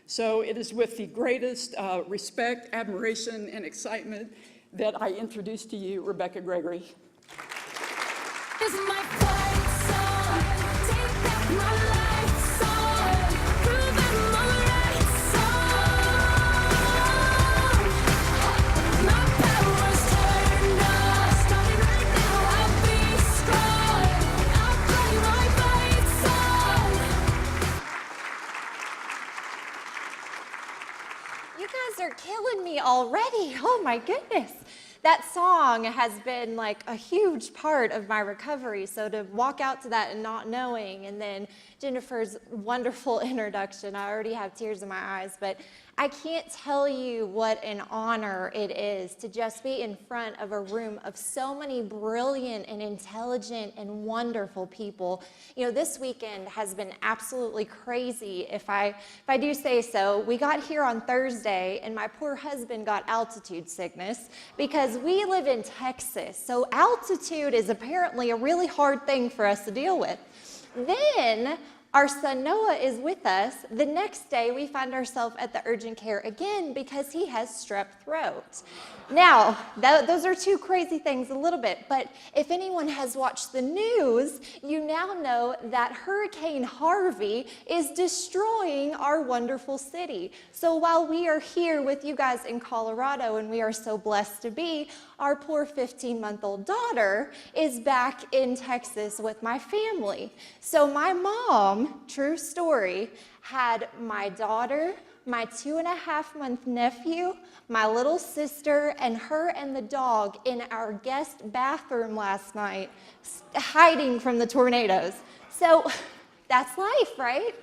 So it is with the greatest respect, admiration, and excitement that I introduce to you Rebekah Gregory. This is my fight song. Take back my life song. Prove I'm alright song. My power's turned off. Starting right now, I'll be strong. I'll play my fight song. You guys are killing me already. Oh my goodness. That song has been like a huge part of my recovery. So to walk out to that and not knowing, and then Jennifer's wonderful introduction, I already have tears in my eyes, but I can't tell you what an honor it is to just be in front of a room of so many brilliant and intelligent and wonderful people. You know, this weekend has been absolutely crazy, if I do say so. We got here on Thursday, and my poor husband got altitude sickness because we live in Texas, so altitude is apparently a really hard thing for us to deal with. Then our son Noah is with us. The next day, we find ourselves at the urgent care again because he has strep throat. Now, those are two crazy things a little bit, but if anyone has watched the news, you now know that Hurricane Harvey is destroying our wonderful city. So while we are here with you guys in Colorado, and we are so blessed to be, our poor 15-month-old daughter is back in Texas with my family. So my mom, true story, had my daughter, my 2.5-month nephew, my little sister, and her and the dog in our guest bathroom last night, hiding from the tornadoes. So that's life, right?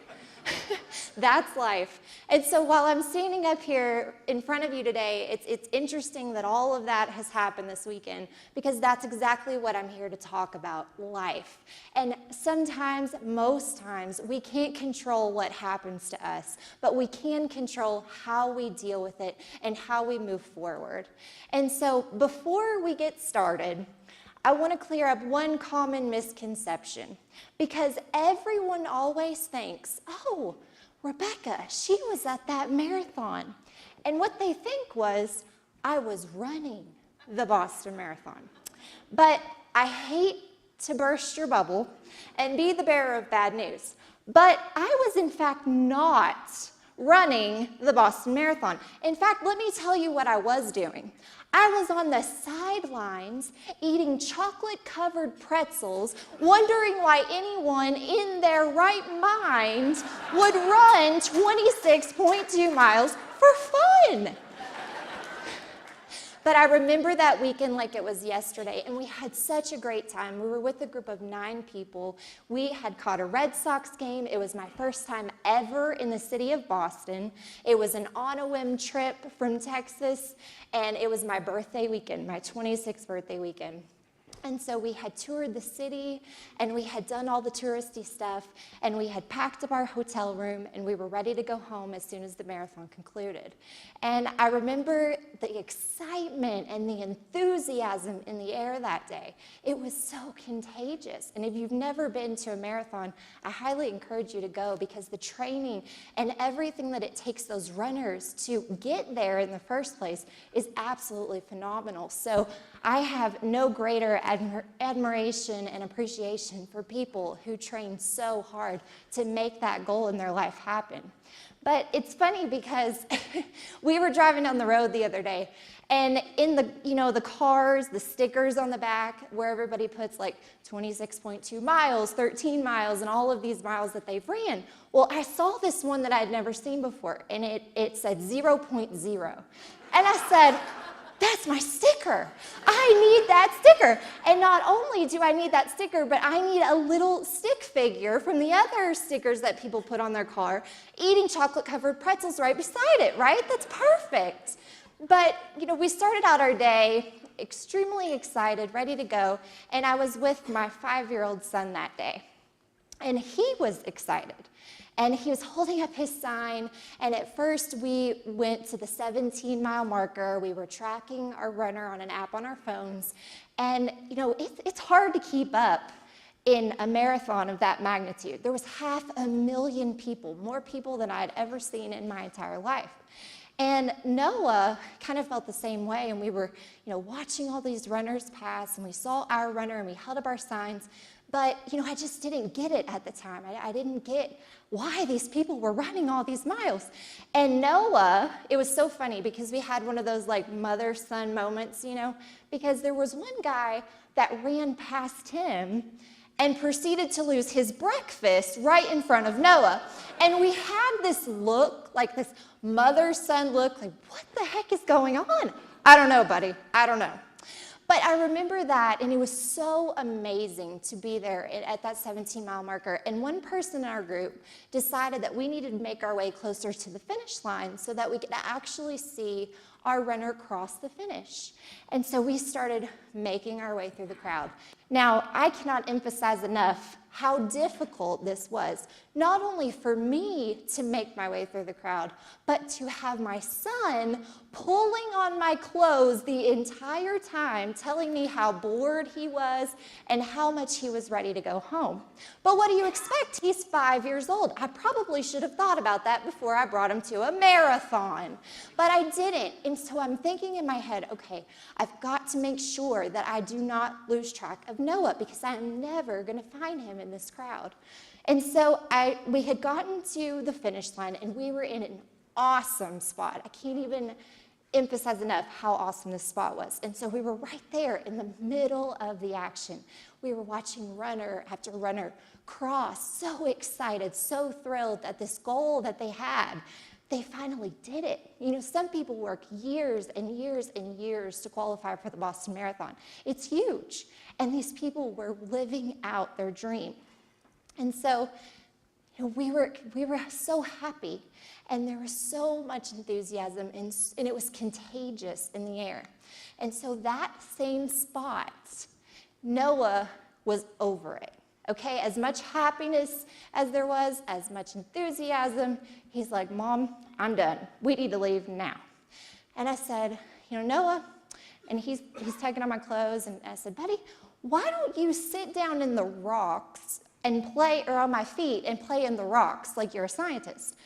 That's life. And so while I'm standing up here in front of you today, it's interesting that all of that has happened this weekend, because that's exactly what I'm here to talk about, life. And sometimes, most times, we can't control what happens to us, but we can control how we deal with it and how we move forward. And so before we get started, I want to clear up one common misconception, because everyone always thinks, oh, Rebekah, she was at that marathon. And what they think was, I was running the Boston Marathon. But I hate to burst your bubble and be the bearer of bad news, but I was in fact not running the Boston Marathon. In fact, let me tell you what I was doing. I was on the sidelines eating chocolate-covered pretzels, wondering why anyone in their right mind would run 26.2 miles for fun. But I remember that weekend like it was yesterday, and we had such a great time. We were with a group of 9 people. We had caught a Red Sox game. It was my first time ever in the city of Boston. It was an on-a-whim trip from Texas, and it was my birthday weekend, my 26th birthday weekend. And so we had toured the city, and we had done all the touristy stuff, and we had packed up our hotel room, and we were ready to go home as soon as the marathon concluded. And I remember the excitement and the enthusiasm in the air that day. It was so contagious. And if you've never been to a marathon, I highly encourage you to go, because the training and everything that it takes those runners to get there in the first place is absolutely phenomenal. So I have no greater admiration and appreciation for people who train so hard to make that goal in their life happen. But it's funny because we were driving down the road the other day, and in the cars, the stickers on the back where everybody puts like 26.2 miles, 13 miles, and all of these miles that they've ran. Well, I saw this one that I had never seen before, and it said 0.0. And I said, that's my sticker. I need that sticker. And not only do I need that sticker, but I need a little stick figure from the other stickers that people put on their car, eating chocolate-covered pretzels right beside it, right? That's perfect. But, we started out our day extremely excited, ready to go, and I was with my 5-year-old son that day. And he was excited. And he was holding up his sign, and at first we went to the 17-mile marker. We were tracking our runner on an app on our phones, and it's hard to keep up in a marathon of that magnitude. There was 500,000 people, more people than I had ever seen in my entire life. And Noah kind of felt the same way, and we were, watching all these runners pass, and we saw our runner, and we held up our signs, but, I just didn't get it at the time. I didn't get why these people were running all these miles. And Noah, it was so funny because we had one of those like mother-son moments, because there was one guy that ran past him and proceeded to lose his breakfast right in front of Noah. And we had this look, like this mother-son look, like, what the heck is going on? I don't know, buddy, I don't know. But I remember that, and it was so amazing to be there at that 17-mile marker. And one person in our group decided that we needed to make our way closer to the finish line so that we could actually see our runner cross the finish. And so we started making our way through the crowd. Now, I cannot emphasize enough how difficult this was, not only for me to make my way through the crowd, but to have my son pulling on my clothes the entire time, telling me how bored he was and how much he was ready to go home. But what do you expect? He's 5 years old. I probably should have thought about that before I brought him to a marathon, but I didn't. And so I'm thinking in my head, okay, I've got to make sure that I do not lose track of Noah because I'm never going to find him in this crowd. And so we had gotten to the finish line, and we were in an awesome spot. I can't even emphasize enough how awesome this spot was. And so we were right there in the middle of the action. We were watching runner after runner cross, so excited, so thrilled at this goal that they had. They finally did it. Some people work years and years and years to qualify for the Boston Marathon. It's huge. And these people were living out their dream. And so we were so happy, and there was so much enthusiasm, and it was contagious in the air. And so that same spot, Noah was over it. Okay, as much happiness as there was, as much enthusiasm, he's like, Mom, I'm done. We need to leave now. And I said, Noah, and he's taking on my clothes, and I said, buddy, why don't you sit down in the rocks and play, or on my feet, and play in the rocks like you're a scientist?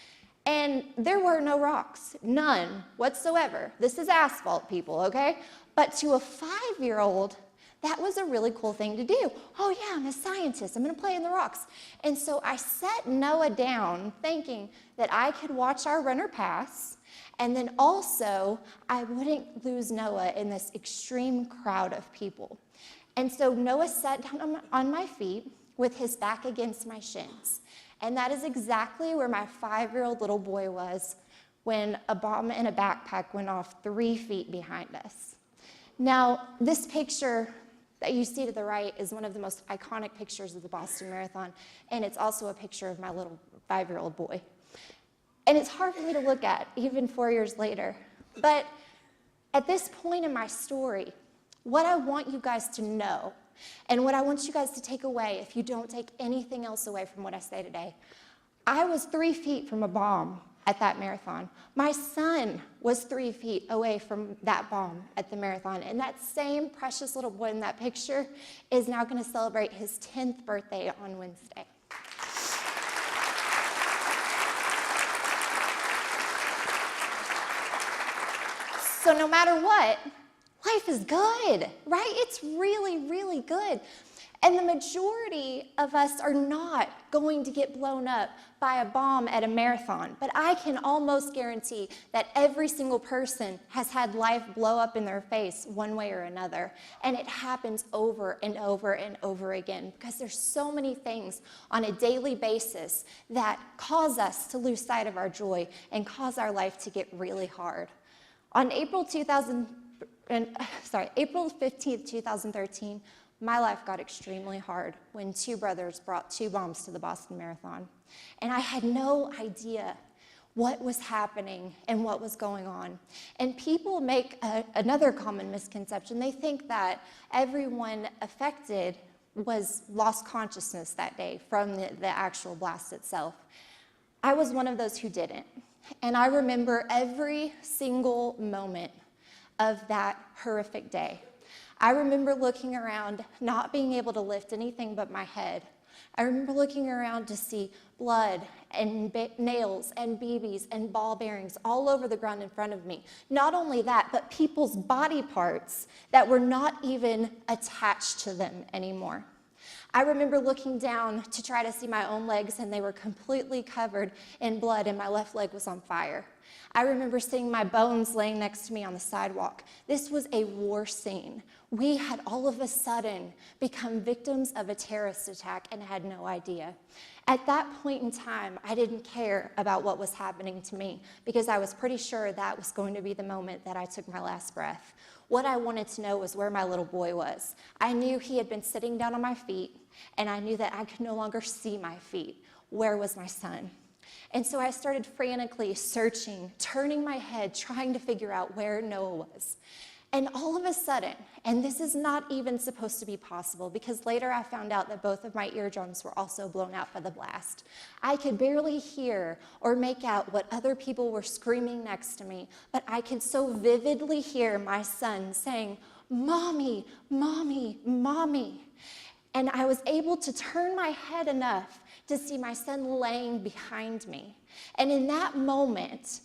And there were no rocks, none whatsoever. This is asphalt, people, okay? But to a 5-year-old, that was a really cool thing to do. Oh yeah, I'm a scientist, I'm gonna play in the rocks. And so I set Noah down thinking that I could watch our runner pass, and then also I wouldn't lose Noah in this extreme crowd of people. And so Noah sat down on my feet with his back against my shins. And that is exactly where my 5-year-old little boy was when a bomb in a backpack went off 3 feet behind us. Now, this picture that you see to the right is one of the most iconic pictures of the Boston Marathon, and it's also a picture of my little 5-year-old boy. And it's hard for me to look at, even 4 years later. But at this point in my story, what I want you guys to know, and what I want you guys to take away, if you don't take anything else away from what I say today, I was 3 feet from a bomb at that marathon. My son was 3 feet away from that bomb at the marathon, and that same precious little boy in that picture is now going to celebrate his 10th birthday on Wednesday. So no matter what, life is good, right? It's really, really good. And the majority of us are not going to get blown up by a bomb at a marathon. But I can almost guarantee that every single person has had life blow up in their face one way or another. And it happens over and over and over again because there's so many things on a daily basis that cause us to lose sight of our joy and cause our life to get really hard. On April 15th, 2013, my life got extremely hard when 2 brothers brought 2 bombs to the Boston Marathon. And I had no idea what was happening and what was going on. And people make another common misconception. They think that everyone affected lost consciousness that day from the actual blast itself. I was one of those who didn't. And I remember every single moment of that horrific day. I remember looking around, not being able to lift anything but my head. I remember looking around to see blood and nails and BBs and ball bearings all over the ground in front of me. Not only that, but people's body parts that were not even attached to them anymore. I remember looking down to try to see my own legs, and they were completely covered in blood, and my left leg was on fire. I remember seeing my bones laying next to me on the sidewalk. This was a war scene. We had all of a sudden become victims of a terrorist attack and had no idea. At that point in time, I didn't care about what was happening to me because I was pretty sure that was going to be the moment that I took my last breath. What I wanted to know was where my little boy was. I knew he had been sitting down on my feet, and I knew that I could no longer see my feet. Where was my son? And so I started frantically searching, turning my head, trying to figure out where Noah was. And all of a sudden, and this is not even supposed to be possible because later I found out that both of my eardrums were also blown out by the blast. I could barely hear or make out what other people were screaming next to me, but I could so vividly hear my son saying, "Mommy, Mommy, Mommy." And I was able to turn my head enough to see my son laying behind me. And in that moment,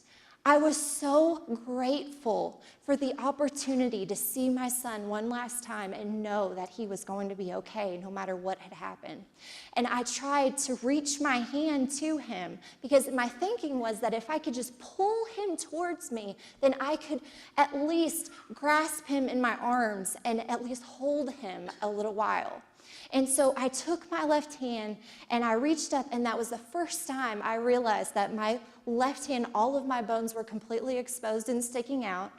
I was so grateful for the opportunity to see my son one last time and know that he was going to be okay no matter what had happened. And I tried to reach my hand to him because my thinking was that if I could just pull him towards me, then I could at least grasp him in my arms and at least hold him a little while. And so I took my left hand and I reached up, and that was the first time I realized that my left hand, all of my bones were completely exposed and sticking out.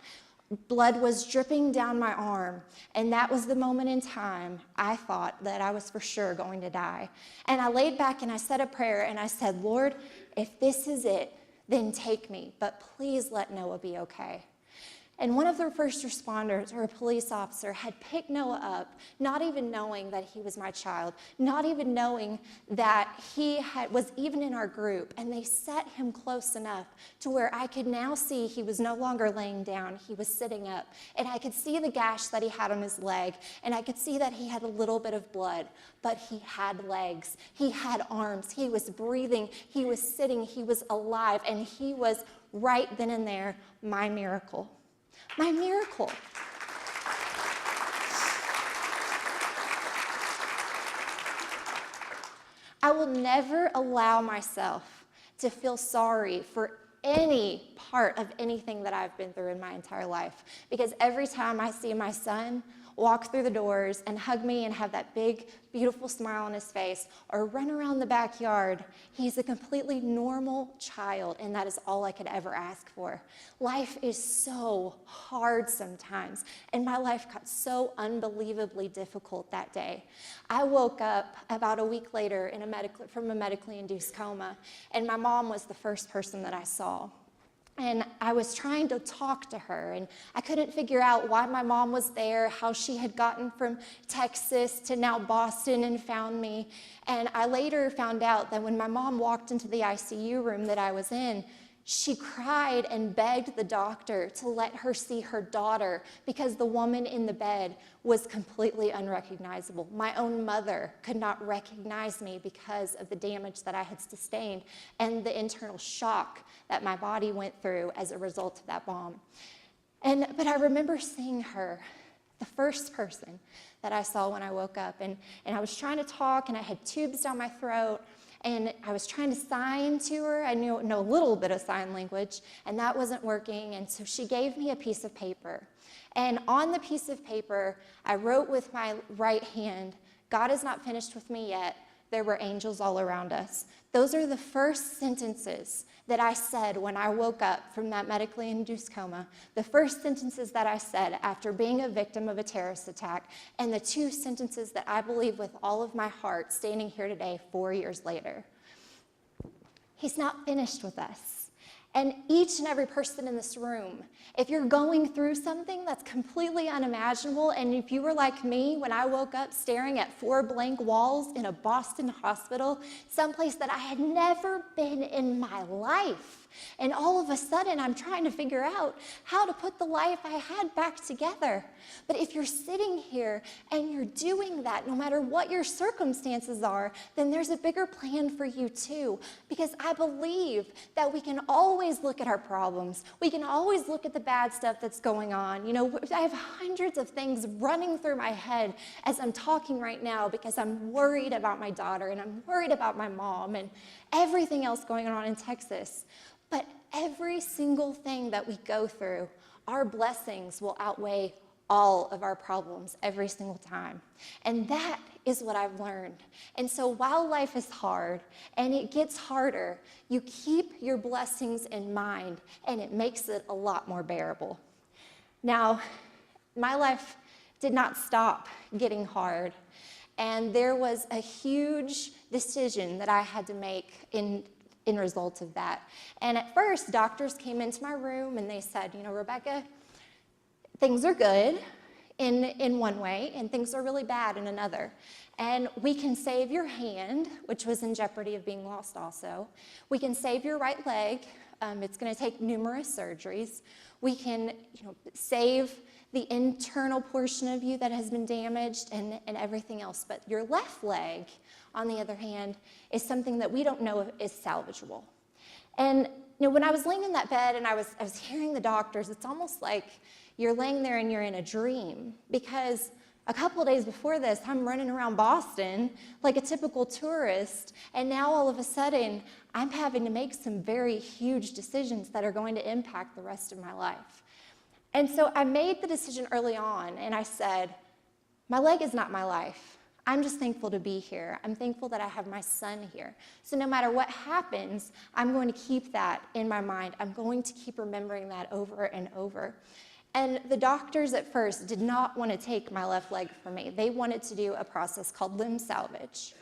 Blood was dripping down my arm, and that was the moment in time I thought that I was for sure going to die. And I laid back and I said a prayer and I said, "Lord, if this is it, then take me, but please let Noah be okay." And one of the first responders, or a police officer, had picked Noah up, not even knowing that he was my child, not even knowing that he was even in our group, and they set him close enough to where I could now see he was no longer laying down, he was sitting up, and I could see the gash that he had on his leg, and I could see that he had a little bit of blood, but he had legs, he had arms, he was breathing, he was sitting, he was alive, and he was right then and there my miracle. My miracle. I will never allow myself to feel sorry for any part of anything that I've been through in my entire life, because every time I see my son walk through the doors and hug me and have that big, beautiful smile on his face, or run around the backyard, he's a completely normal child, and that is all I could ever ask for. Life is so hard sometimes, and my life got so unbelievably difficult that day. I woke up about a week later from a medically induced coma, and my mom was the first person that I saw. And I was trying to talk to her, and I couldn't figure out why my mom was there, how she had gotten from Texas to now Boston and found me. And I later found out that when my mom walked into the ICU room that I was in, she cried and begged the doctor to let her see her daughter because the woman in the bed was completely unrecognizable. My own mother could not recognize me because of the damage that I had sustained and the internal shock that my body went through as a result of that bomb. But I remember seeing her, the first person that I saw when I woke up, and I was trying to talk, and I had tubes down my throat, and I was trying to sign to her. I know a little bit of sign language, and that wasn't working, and so she gave me a piece of paper. And on the piece of paper, I wrote with my right hand, "God is not finished with me yet. There were angels all around us." Those are the first sentences that I said when I woke up from that medically induced coma, the first sentences that I said after being a victim of a terrorist attack, and the two sentences that I believe with all of my heart standing here today 4 years later. He's not finished with us. And each and every person in this room, if you're going through something that's completely unimaginable, and if you were like me when I woke up staring at 4 blank walls in a Boston hospital, someplace that I had never been in my life, and all of a sudden I'm trying to figure out how to put the life I had back together. But if you're sitting here and you're doing that, no matter what your circumstances are, then there's a bigger plan for you too. Because I believe that we can always look at our problems. We can always look at the bad stuff that's going on. You know, I have hundreds of things running through my head as I'm talking right now because I'm worried about my daughter and I'm worried about my mom and everything else going on in Texas. But every single thing that we go through, our blessings will outweigh all of our problems every single time. And that is what I've learned. And so while life is hard and it gets harder, you keep your blessings in mind and it makes it a lot more bearable. Now, my life did not stop getting hard. And there was a huge decision that I had to make in result of that. And at first, doctors came into my room and they said, you know, Rebekah, things are good in one way and things are really bad in another. And we can save your hand, which was in jeopardy of being lost also. We can save your right leg. It's going to take numerous surgeries. We can, save the internal portion of you that has been damaged and everything else. But your left leg, on the other hand, is something that we don't know if is salvageable. And when I was laying in that bed and I was hearing the doctors, it's almost like you're laying there and you're in a dream, because a couple of days before this, I'm running around Boston like a typical tourist, and now all of a sudden, I'm having to make some very huge decisions that are going to impact the rest of my life. And so I made the decision early on, and I said, my leg is not my life. I'm just thankful to be here. I'm thankful that I have my son here. So no matter what happens, I'm going to keep that in my mind. I'm going to keep remembering that over and over. And the doctors at first did not want to take my left leg from me. They wanted to do a process called limb salvage.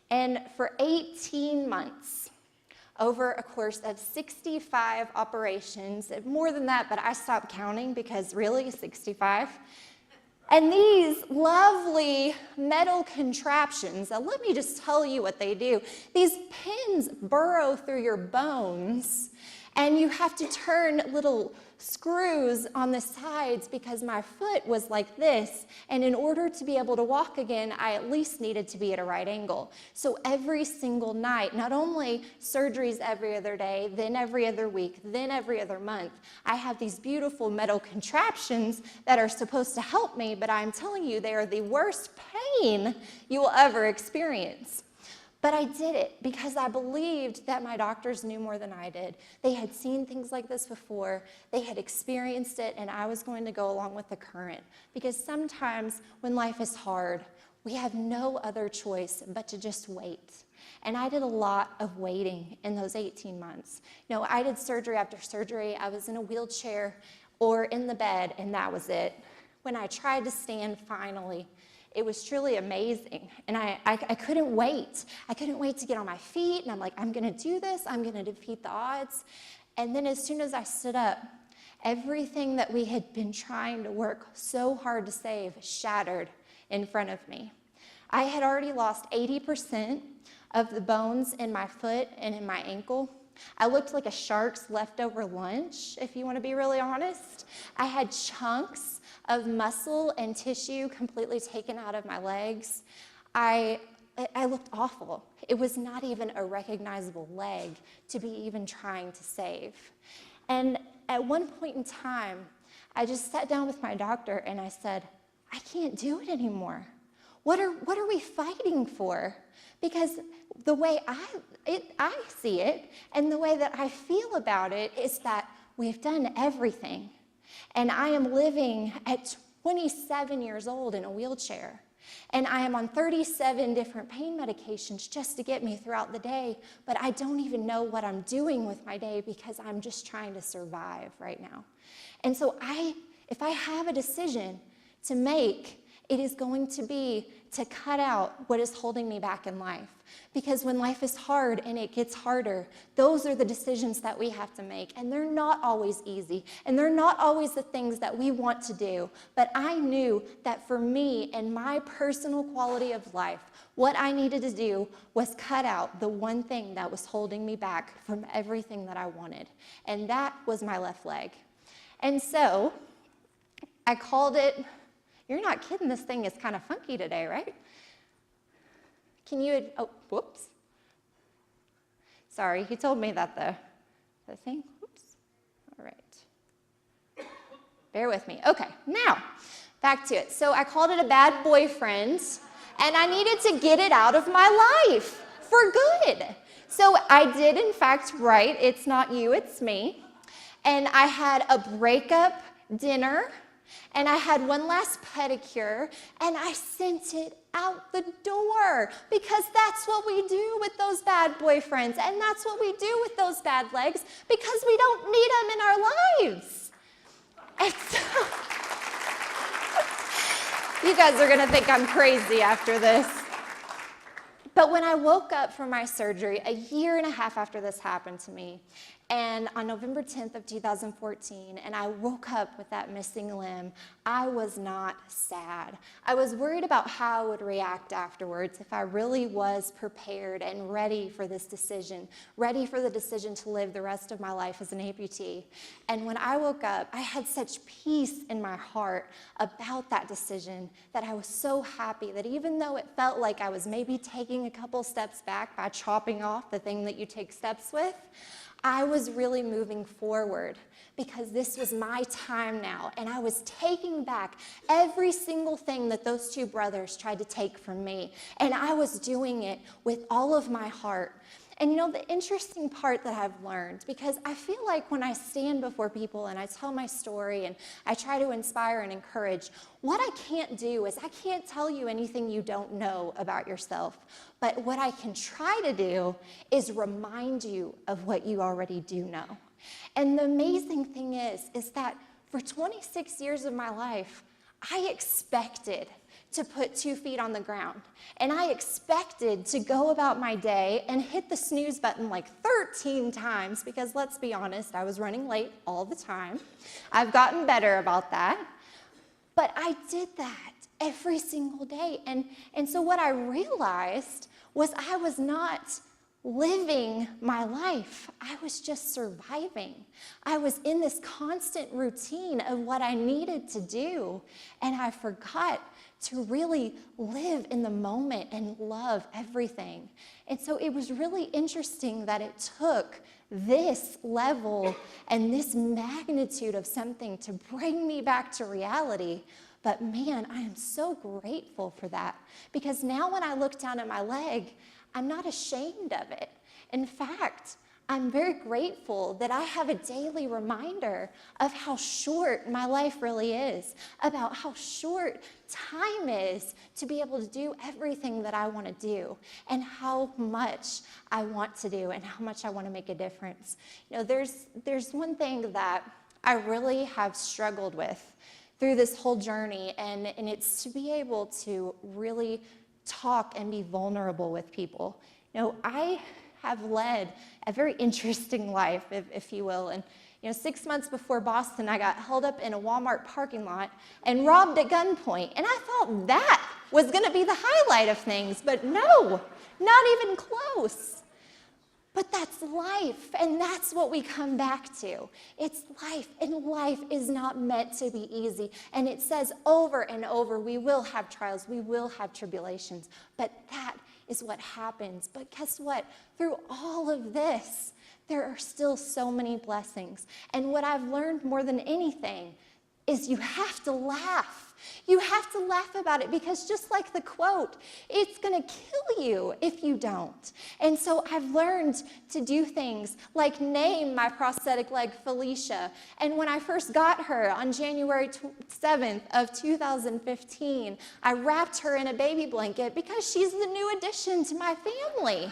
And for 18 months, over a course of 65 operations, more than that, but I stopped counting because really, 65. And these lovely metal contraptions, now let me just tell you what they do. These pins burrow through your bones, and you have to turn little screws on the sides because my foot was like this, and in order to be able to walk again, I at least needed to be at a right angle. So every single night, not only surgeries every other day, then every other week, then every other month, I have these beautiful metal contraptions that are supposed to help me, but I'm telling you, they are the worst pain you will ever experience. But I did it because I believed that my doctors knew more than I did. They had seen things like this before. They had experienced it, and I was going to go along with the current. Because sometimes when life is hard, we have no other choice but to just wait. And I did a lot of waiting in those 18 months. I did surgery after surgery. I was in a wheelchair or in the bed, and that was it. When I tried to stand finally, it was truly amazing, and I couldn't wait. I couldn't wait to get on my feet, and I'm like, I'm gonna do this, I'm gonna defeat the odds. And then as soon as I stood up, everything that we had been trying to work so hard to save shattered in front of me. I had already lost 80% of the bones in my foot and in my ankle. I looked like a shark's leftover lunch, if you want to be really honest. I had chunks of muscle and tissue completely taken out of my legs. I looked awful. It was not even a recognizable leg to be even trying to save. And at one point in time, I just sat down with my doctor and I said, I can't do it anymore. What are we fighting for? Because the way I see it and the way that I feel about it is that we've done everything. And I am living at 27 years old in a wheelchair. And I am on 37 different pain medications just to get me throughout the day. But I don't even know what I'm doing with my day because I'm just trying to survive right now. And so if I have a decision to make, It is going to be to cut out what is holding me back in life. Because when life is hard and it gets harder, those are the decisions that we have to make. And they're not always easy. And they're not always the things that we want to do. But I knew that for me and my personal quality of life, what I needed to do was cut out the one thing that was holding me back from everything that I wanted. And that was my left leg. And so I called it, you're not kidding, this thing is kind of funky today, right? Can you, oh, whoops. Sorry, he told me that the thing, whoops. All right. Bear with me. Okay, now, back to it. So I called it a bad boyfriend, and I needed to get it out of my life for good. So I did, in fact, write, "It's not you, it's me." And I had a breakup dinner, and I had one last pedicure, and I sent it out the door because that's what we do with those bad boyfriends, and that's what we do with those bad legs because we don't need them in our lives. And so, you guys are gonna think I'm crazy after this. But when I woke up from my surgery, a year and a half after this happened to me, and on November 10th of 2014, and I woke up with that missing limb, I was not sad. I was worried about how I would react afterwards, if I really was prepared and ready for this decision, ready for the decision to live the rest of my life as an amputee. And when I woke up, I had such peace in my heart about that decision that I was so happy that even though it felt like I was maybe taking a couple steps back by chopping off the thing that you take steps with, I was really moving forward because this was my time now, and I was taking back every single thing that those two brothers tried to take from me, and I was doing it with all of my heart. And you know, the interesting part that I've learned, because I feel like when I stand before people and I tell my story and I try to inspire and encourage, what I can't do is I can't tell you anything you don't know about yourself. But what I can try to do is remind you of what you already do know. And the amazing thing is that for 26 years of my life, I expected to put 2 feet on the ground. And I expected to go about my day and hit the snooze button like 13 times because let's be honest, I was running late all the time. I've gotten better about that. But I did that every single day. And so what I realized was I was not living my life. I was just surviving. I was in this constant routine of what I needed to do, and I forgot to really live in the moment and love everything. And so it was really interesting that it took this level and this magnitude of something to bring me back to reality. But man, I am so grateful for that, because now when I look down at my leg, I'm not ashamed of it. In fact, I'm very grateful that I have a daily reminder of how short my life really is, about how short time is to be able to do everything that I want to do, and how much I want to do, and how much I want to make a difference. You know, there's one thing that I really have struggled with through this whole journey, and it's to be able to really talk and be vulnerable with people. You know, I have led a very interesting life, if you will. And, you know, 6 months before Boston, I got held up in a Walmart parking lot and robbed at gunpoint. And I thought that was going to be the highlight of things, but no, not even close. But that's life, and that's what we come back to. It's life, and life is not meant to be easy. And it says over and over, we will have trials, we will have tribulations, but that is what happens. But guess what? Through all of this, there are still so many blessings. And what I've learned more than anything is you have to laugh. You have to laugh about it, because just like the quote, it's going to kill you if you don't. And so I've learned to do things like name my prosthetic leg Felicia. And when I first got her on January 7th of 2015, I wrapped her in a baby blanket because she's the new addition to my family.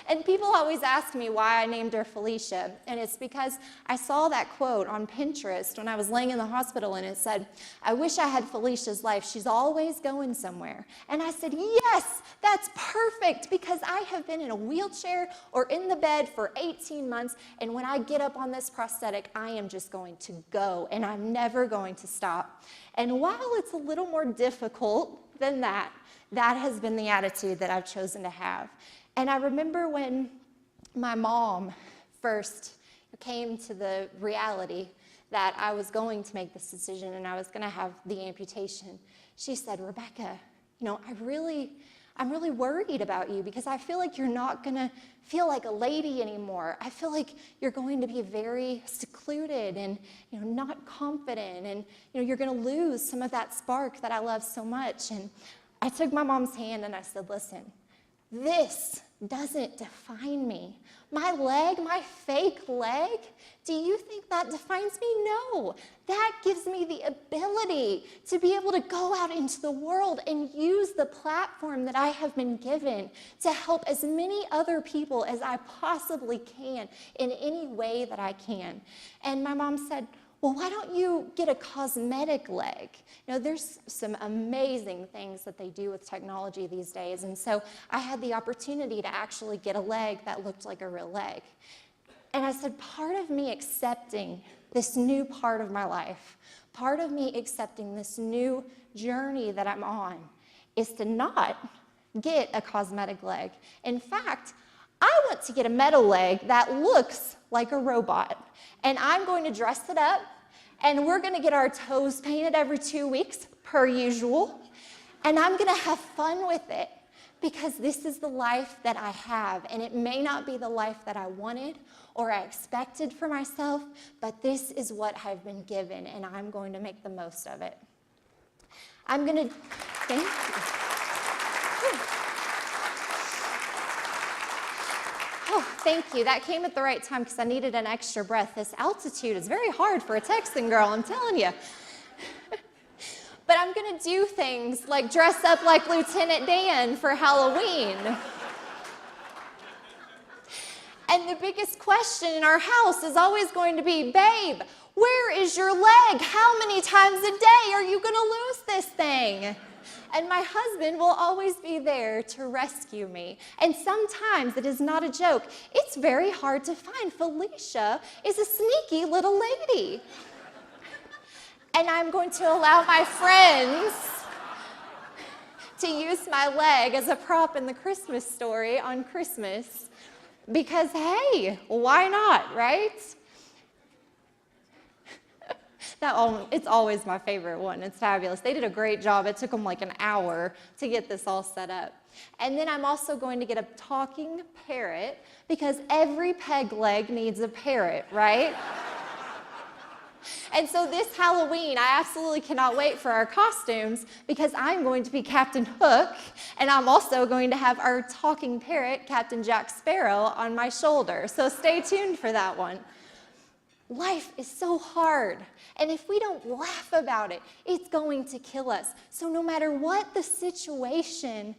And people always ask me why I named her Felicia, and it's because I saw that quote on Pinterest when I was laying in the hospital, and it said, "I wish I had Felicia's life. She's always going somewhere." And I said, yes, that's perfect, because I have been in a wheelchair or in the bed for 18 months, and when I get up on this prosthetic, I am just going to go, and I'm never going to stop. And while it's a little more difficult than that, that has been the attitude that I've chosen to have. And I remember when my mom first came to the reality that I was going to make this decision and I was going to have the amputation, she said, "Rebekah, I'm really worried about you, because I feel like you're not going to feel like a lady anymore. I feel like you're going to be very secluded and not confident, and you're going to lose some of that spark that I love so much." And I took my mom's hand and I said, "Listen, this doesn't define me. My leg, my fake leg, do you think that defines me? No. That gives me the ability to be able to go out into the world and use the platform that I have been given to help as many other people as I possibly can in any way that I can." And my mom said, "Well, why don't you get a cosmetic leg?" There's some amazing things that they do with technology these days. And so I had the opportunity to actually get a leg that looked like a real leg. And I said, part of me accepting this new part of my life, part of me accepting this new journey that I'm on, is to not get a cosmetic leg. In fact, I want to get a metal leg that looks like a robot. And I'm going to dress it up, and we're going to get our toes painted every 2 weeks, per usual. And I'm going to have fun with it, because this is the life that I have. And it may not be the life that I wanted or I expected for myself, but this is what I've been given, and I'm going to make the most of it. I'm going to, thank you. Oh, thank you. That came at the right time, because I needed an extra breath. This altitude is very hard for a Texan girl, I'm telling you. But I'm going to do things like dress up like Lieutenant Dan for Halloween. And the biggest question in our house is always going to be, "Babe, where is your leg? How many times a day are you going to lose this thing?" And my husband will always be there to rescue me. And sometimes, it is not a joke, it's very hard to find. Felicia is a sneaky little lady. And I'm going to allow my friends to use my leg as a prop in the Christmas story on Christmas. Because, hey, why not, right? It's always my favorite one. It's fabulous. They did a great job. It took them like an hour to get this all set up. And then I'm also going to get a talking parrot, because every peg leg needs a parrot, right? And so this Halloween, I absolutely cannot wait for our costumes, because I'm going to be Captain Hook, and I'm also going to have our talking parrot, Captain Jack Sparrow, on my shoulder. So stay tuned for that one. Life is so hard, and if we don't laugh about it, it's going to kill us. So no matter what the situation,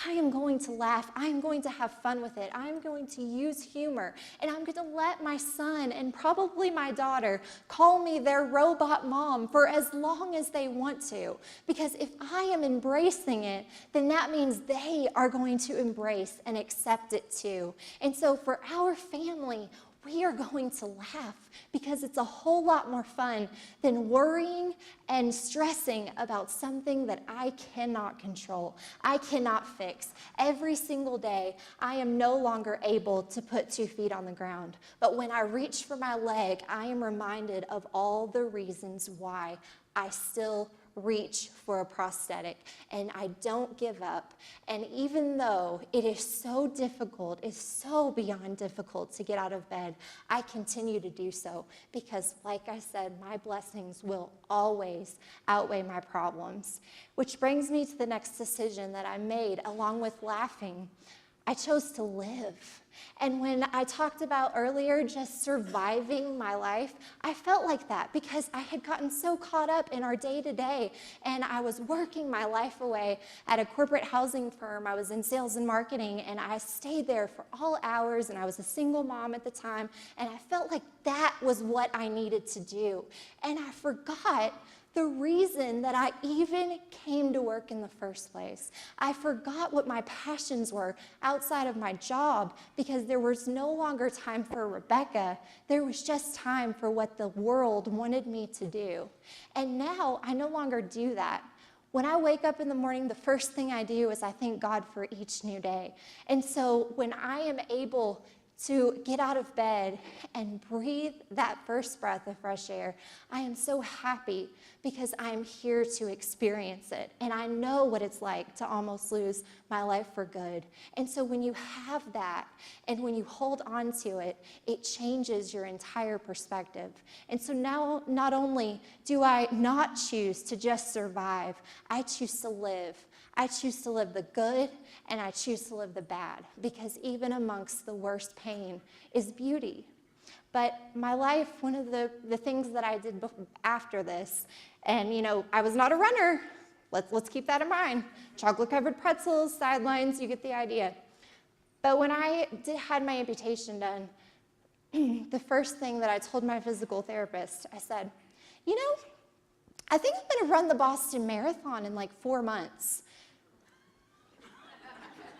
I am going to laugh. I am going to have fun with it. I am going to use humor, and I'm going to let my son and probably my daughter call me their robot mom for as long as they want to. Because if I am embracing it, then that means they are going to embrace and accept it too. And so for our family, we are going to laugh, because it's a whole lot more fun than worrying and stressing about something that I cannot control, I cannot fix. Every single day, I am no longer able to put 2 feet on the ground. But when I reach for my leg, I am reminded of all the reasons why I still reach for a prosthetic, and I don't give up. And even though it is so difficult, it's so beyond difficult to get out of bed, I continue to do so, because like I said, my blessings will always outweigh my problems. Which brings me to the next decision that I made along with laughing. I chose to live. And when I talked about earlier just surviving my life, I felt like that because I had gotten so caught up in our day-to-day, and I was working my life away at a corporate housing firm. I was in sales and marketing, and I stayed there for all hours, and I was a single mom at the time, and I felt like that was what I needed to do. And I forgot the reason that I even came to work in the first place. I forgot what my passions were outside of my job because there was no longer time for Rebekah. There was just time for what the world wanted me to do. And now I no longer do that. When I wake up in the morning, the first thing I do is I thank God for each new day. And so when I am able to get out of bed and breathe that first breath of fresh air, I am so happy because I am here to experience it. And I know what it's like to almost lose my life for good. And so when you have that and when you hold on to it, it changes your entire perspective. And so now not only do I not choose to just survive, I choose to live. I choose to live the good, and I choose to live the bad, because even amongst the worst pain is beauty. But my life, one of the things that I did after this, and I was not a runner. Let's keep that in mind. Chocolate-covered pretzels, sidelines, you get the idea. But when I had my amputation done, the first thing that I told my physical therapist, I said, I think I'm going to run the Boston Marathon in like 4 months.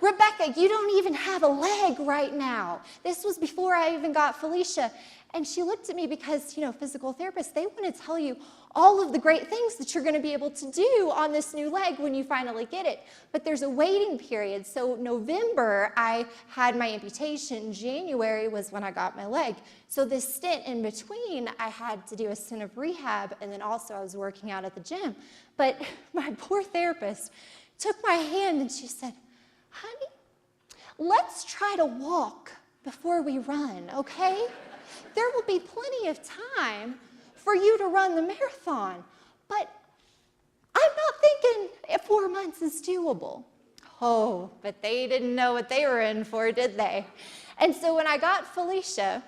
Rebekah, you don't even have a leg right now. This was before I even got Felicia. And she looked at me because, physical therapists, they want to tell you all of the great things that you're going to be able to do on this new leg when you finally get it. But there's a waiting period. So November, I had my amputation. January was when I got my leg. So this stint in between, I had to do a stint of rehab, and then also I was working out at the gym. But my poor therapist took my hand and she said, honey, let's try to walk before we run, okay? There will be plenty of time for you to run the marathon, but I'm not thinking 4 months is doable. Oh, but they didn't know what they were in for, did they? And so when I got Felicia,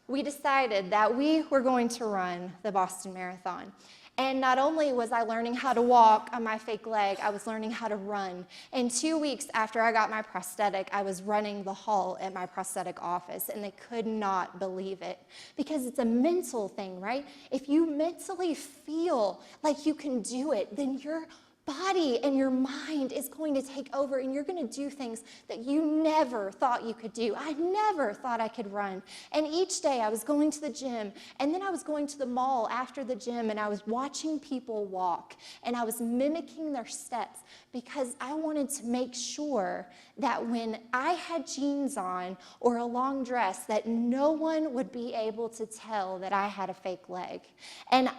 we decided that we were going to run the Boston Marathon. And not only was I learning how to walk on my fake leg, I was learning how to run. And 2 weeks after I got my prosthetic, I was running the hall at my prosthetic office, and they could not believe it. Because it's a mental thing, right? If you mentally feel like you can do it, then your body and your mind is going to take over, and you're going to do things that you never thought you could do. I never thought I could run. And each day I was going to the gym, and then I was going to the mall after the gym, and I was watching people walk, and I was mimicking their steps because I wanted to make sure that when I had jeans on or a long dress, that no one would be able to tell that I had a fake leg. And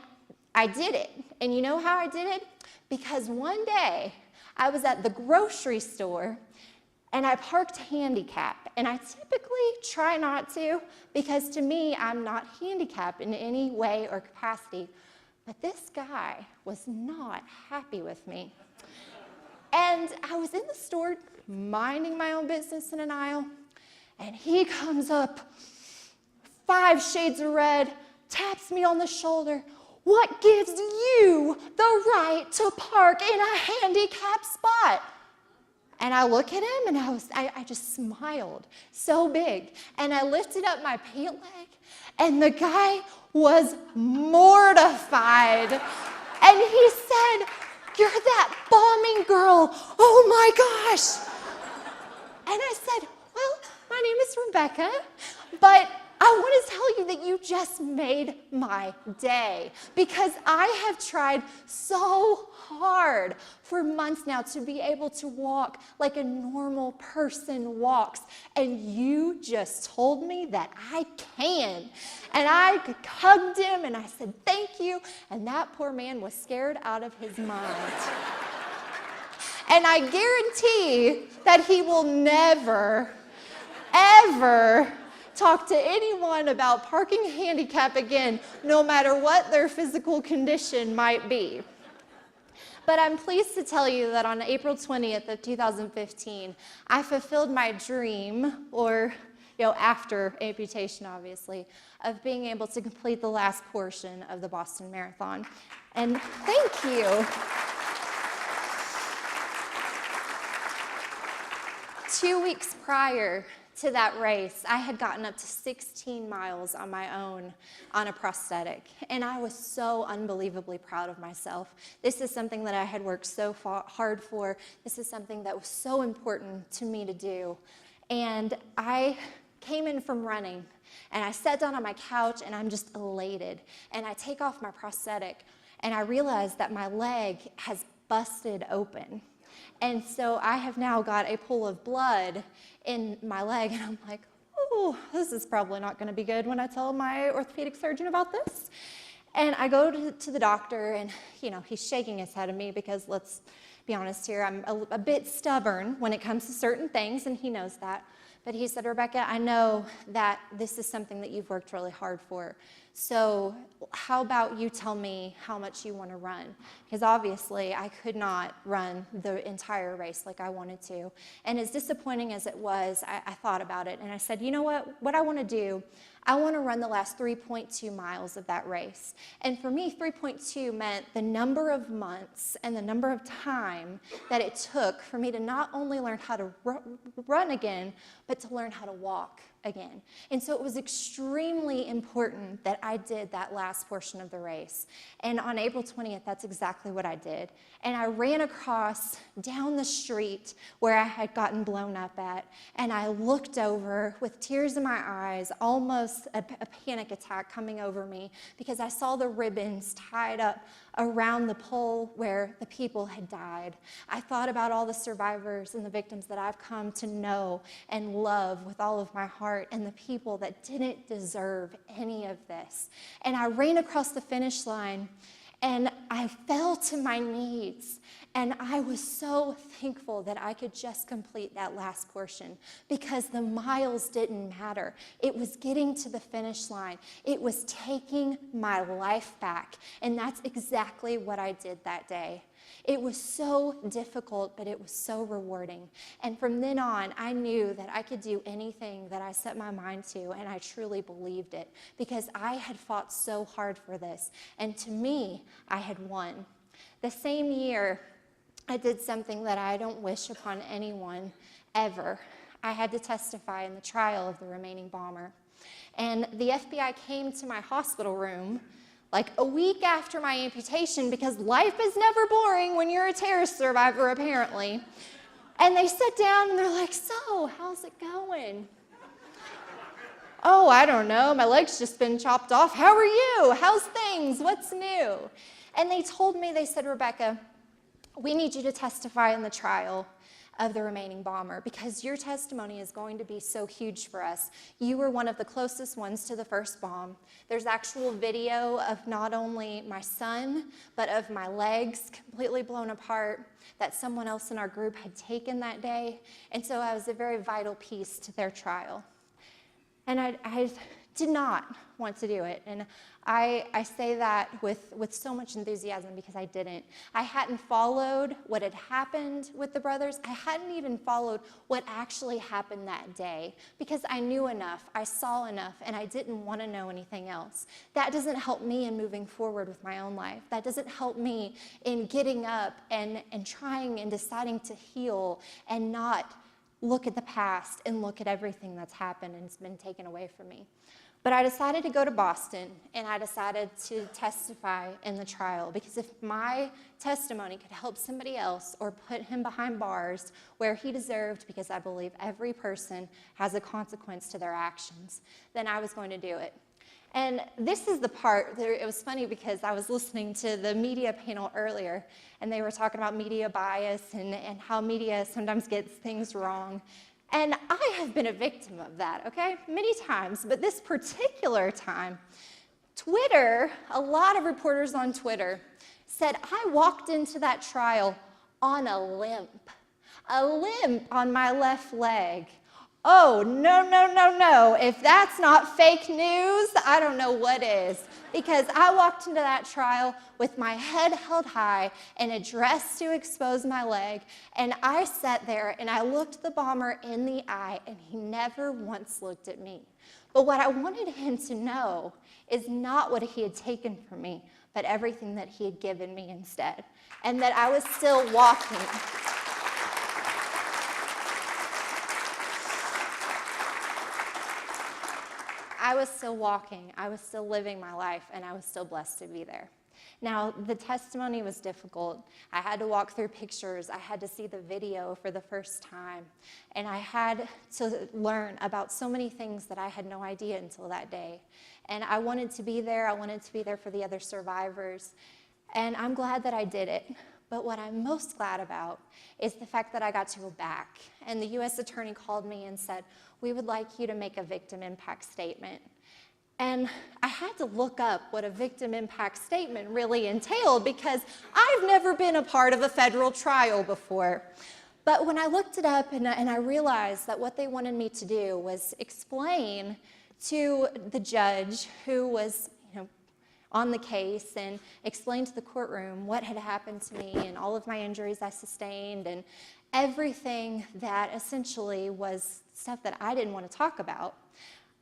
I did it. And you know how I did it? Because one day I was at the grocery store and I parked handicap. And I typically try not to, because to me, I'm not handicapped in any way or capacity. But this guy was not happy with me. And I was in the store minding my own business in an aisle, and he comes up, 5 shades of red, taps me on the shoulder. What gives you the right to park in a handicapped spot? And I look at him, and I just smiled so big. And I lifted up my pant leg, and the guy was mortified. And he said, "You're that bombing girl. Oh my gosh." And I said, "Well, my name is Rebekah, but I want to tell you that you just made my day, because I have tried so hard for months now to be able to walk like a normal person walks, and you just told me that I can." And I hugged him and I said, "Thank you." And that poor man was scared out of his mind. And I guarantee that he will never, ever talk to anyone about parking handicap again, no matter what their physical condition might be. But I'm pleased to tell you that on April 20th of 2015, I fulfilled my dream, or after amputation, obviously, of being able to complete the last portion of the Boston Marathon. And thank you. 2 weeks prior to that race, I had gotten up to 16 miles on my own on a prosthetic, and I was so unbelievably proud of myself. This is something that I had worked so hard for. This is something that was so important to me to do. And I came in from running, and I sat down on my couch, and I'm just elated. And I take off my prosthetic, and I realize that my leg has busted open. And so I have now got a pool of blood in my leg, and I'm like, oh, this is probably not going to be good when I tell my orthopedic surgeon about this. And I go to the doctor, and he's shaking his head at me because, let's be honest here, I'm a bit stubborn when it comes to certain things, and he knows that. But he said, Rebekah, I know that this is something that you've worked really hard for. So how about you tell me how much you want to run? Because obviously I could not run the entire race like I wanted to. And as disappointing as it was, I thought about it. And I said, you know what I want to do, I want to run the last 3.2 miles of that race. And for me, 3.2 meant the number of months and the number of time that it took for me to not only learn how to run again, but to learn how to walk again. And so it was extremely important that I did that last portion of the race. And on April 20th, that's exactly what I did. And I ran across down the street where I had gotten blown up at, and I looked over with tears in my eyes, almost a panic attack coming over me, because I saw the ribbons tied up around the pole where the people had died. I thought about all the survivors and the victims that I've come to know and love with all of my heart, and the people that didn't deserve any of this. And I ran across the finish line, and I fell to my knees, and I was so thankful that I could just complete that last portion, because the miles didn't matter. It was getting to the finish line. It was taking my life back, and that's exactly what I did that day. It was so difficult, but it was so rewarding. And from then on, I knew that I could do anything that I set my mind to, and I truly believed it, because I had fought so hard for this. And to me, I had won. The same year, I did something that I don't wish upon anyone ever. I had to testify in the trial of the remaining bomber. And the FBI came to my hospital room like a week after my amputation, because life is never boring when you're a terrorist survivor, apparently. And they sit down and they're like, so, how's it going? Oh, I don't know, my leg's just been chopped off. How are you? How's things? What's new? And they told me, they said, Rebekah, we need you to testify in the trial of the remaining bomber, because your testimony is going to be so huge for us. You were one of the closest ones to the first bomb. There's actual video of not only my son, but of my legs completely blown apart that someone else in our group had taken that day. And so I was a very vital piece to their trial. And I did not want to do it. And I say that with so much enthusiasm, because I didn't. I hadn't followed what had happened with the brothers. I hadn't even followed what actually happened that day, because I knew enough, I saw enough, and I didn't want to know anything else. That doesn't help me in moving forward with my own life. That doesn't help me in getting up and trying and deciding to heal and not look at the past and look at everything that's happened and it's been taken away from me. But I decided to go to Boston, and I decided to testify in the trial, because if my testimony could help somebody else or put him behind bars where he deserved, because I believe every person has a consequence to their actions, then I was going to do it. And this is the part that it was funny, because I was listening to the media panel earlier, and they were talking about media bias and how media sometimes gets things wrong. And I have been a victim of that, okay, many times. But this particular time, Twitter, a lot of reporters on Twitter said I walked into that trial on a limp on my left leg, Oh, no, no, no, no. If that's not fake news, I don't know what is. Because I walked into that trial with my head held high and a dress to expose my leg. And I sat there and I looked the bomber in the eye, and he never once looked at me. But what I wanted him to know is not what he had taken from me, but everything that he had given me instead. And that I was still walking. I was still walking, I was still living my life, and I was still blessed to be there. Now, the testimony was difficult. I had to walk through pictures. I had to see the video for the first time. And I had to learn about so many things that I had no idea until that day. And I wanted to be there. I wanted to be there for the other survivors. And I'm glad that I did it. But what I'm most glad about is the fact that I got to go back. And the U.S. attorney called me and said, "We would like you to make a victim impact statement." And I had to look up what a victim impact statement really entailed, because I've never been a part of a federal trial before. But when I looked it up and I realized that what they wanted me to do was explain to the judge who was on the case, and explain to the courtroom what had happened to me and all of my injuries I sustained and everything that essentially was stuff that I didn't want to talk about.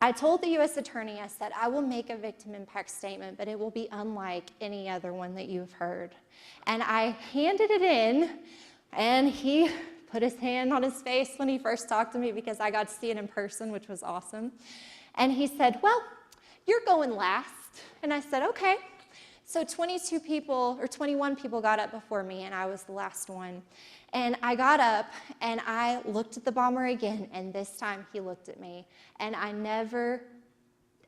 I told the U.S. attorney, I said, "I will make a victim impact statement, but it will be unlike any other one that you've heard." And I handed it in, and he put his hand on his face when he first talked to me, because I got to see it in person, which was awesome. And he said, "Well, you're going last." And I said, "Okay." So 21 people got up before me, and I was the last one. And I got up and I looked at the bomber again, and this time he looked at me. And I never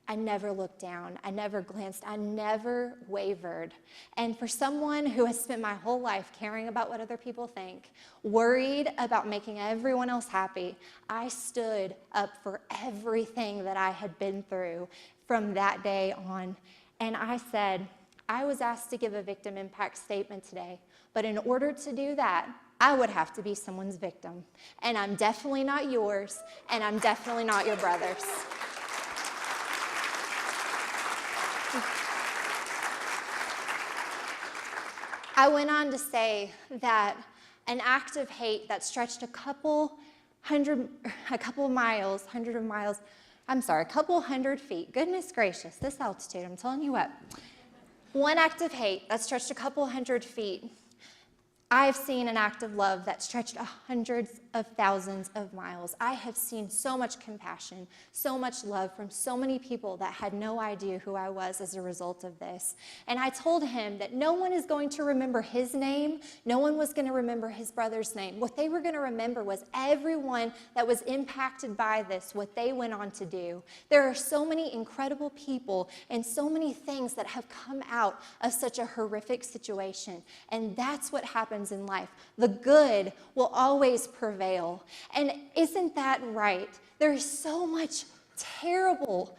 looked down. I never glanced. I never wavered. And for someone who has spent my whole life caring about what other people think, worried about making everyone else happy, I stood up for everything that I had been through from that day on. And I said, I was asked to give a victim impact statement today, but in order to do that, I would have to be someone's victim. And I'm definitely not yours, and I'm definitely not your brother's. I went on to say that an act of hate that stretched a couple hundred feet. Goodness gracious, this altitude, I'm telling you what. One act of hate that stretched a couple hundred feet. I've seen an act of love that stretched hundreds of thousands of miles. I have seen so much compassion, so much love from so many people that had no idea who I was as a result of this. And I told him that no one is going to remember his name. No one was going to remember his brother's name. What they were going to remember was everyone that was impacted by this, what they went on to do. There are so many incredible people and so many things that have come out of such a horrific situation. And that's what happens in life. The good will always prevail. And isn't that right? There's so much terrible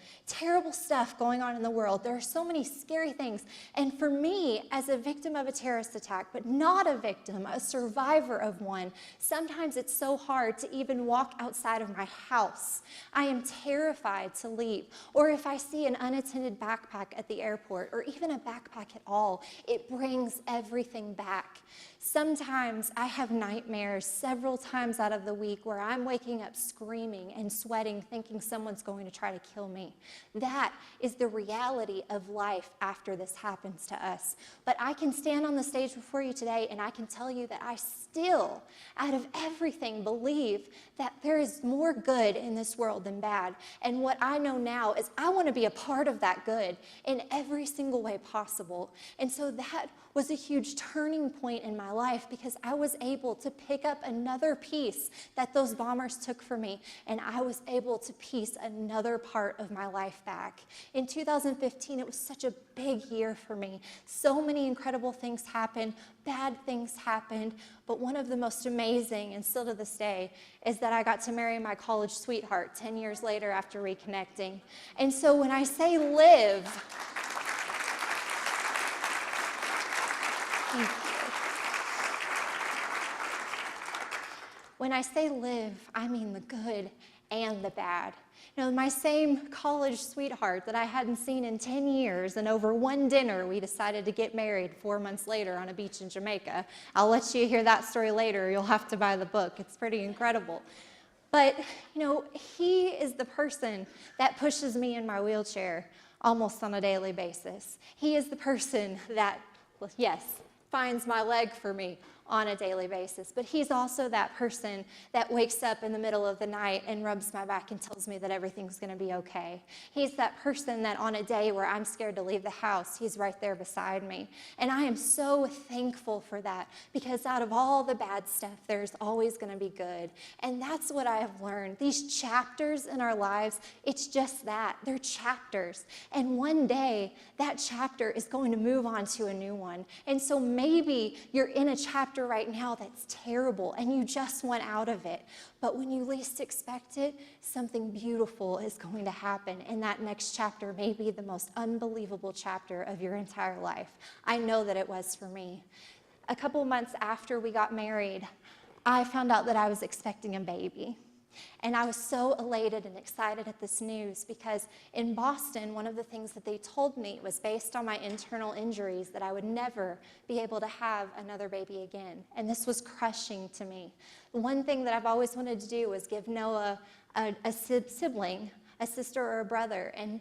stuff going on in the world. There are so many scary things. And for me, as a victim of a terrorist attack, but not a victim, a survivor of one, sometimes it's so hard to even walk outside of my house. I am terrified to leave. Or if I see an unattended backpack at the airport, or even a backpack at all, it brings everything back. Sometimes I have nightmares several times out of the week where I'm waking up screaming and sweating, thinking someone's going to try to kill me. That is the reality of life after this happens to us. But I can stand on the stage before you today and I can tell you that I still, out of everything, believe that there is more good in this world than bad. And what I know now is I want to be a part of that good in every single way possible. And so that was a huge turning point in my life, because I was able to pick up another piece that those bombers took from me, and I was able to piece another part of my life back. In 2015, it was such a big year for me. So many incredible things happened, bad things happened, but one of the most amazing, and still to this day, is that I got to marry my college sweetheart 10 years later after reconnecting. And so when I say live, thank you. When I say live, I mean the good and the bad. My same college sweetheart that I hadn't seen in 10 years, and over one dinner, we decided to get married 4 months later on a beach in Jamaica. I'll let you hear that story later. You'll have to buy the book. It's pretty incredible. But, he is the person that pushes me in my wheelchair almost on a daily basis. He is the person that, yes, finds my leg for me on a daily basis. But he's also that person that wakes up in the middle of the night and rubs my back and tells me that everything's going to be okay. He's that person that on a day where I'm scared to leave the house, he's right there beside me. And I am so thankful for that, because out of all the bad stuff, there's always going to be good. And that's what I have learned. These chapters in our lives, it's just that. They're chapters. And one day, that chapter is going to move on to a new one. And so maybe you're in a chapter right now that's terrible and you just went out of it. But when you least expect it, something beautiful is going to happen. And that next chapter may be the most unbelievable chapter of your entire life. I know that it was for me. A couple months after we got married, I found out that I was expecting a baby. And I was so elated and excited at this news, because in Boston, one of the things that they told me was based on my internal injuries that I would never be able to have another baby again. And this was crushing to me. The one thing that I've always wanted to do was give Noah a sibling, a sister or a brother. And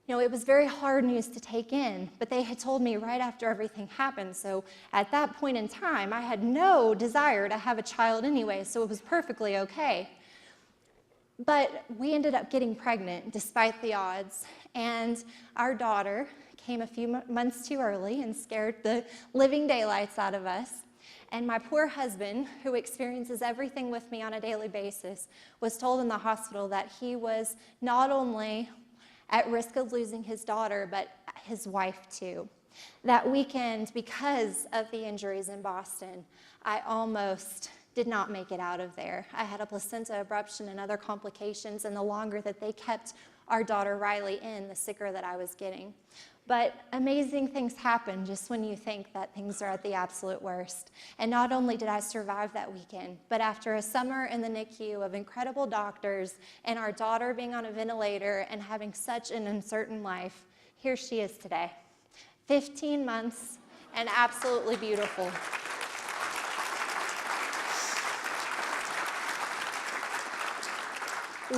it was very hard news to take in, but they had told me right after everything happened. So at that point in time, I had no desire to have a child anyway, so it was perfectly okay. But we ended up getting pregnant despite the odds, and our daughter came a few months too early and scared the living daylights out of us. And my poor husband, who experiences everything with me on a daily basis, was told in the hospital that he was not only at risk of losing his daughter, but his wife too. That weekend, because of the injuries in Boston, I almost did not make it out of there. I had a placenta abruption and other complications, and the longer that they kept our daughter Riley in, the sicker that I was getting. But amazing things happen just when you think that things are at the absolute worst. And not only did I survive that weekend, but after a summer in the NICU of incredible doctors and our daughter being on a ventilator and having such an uncertain life, here she is today. 15 months and absolutely beautiful.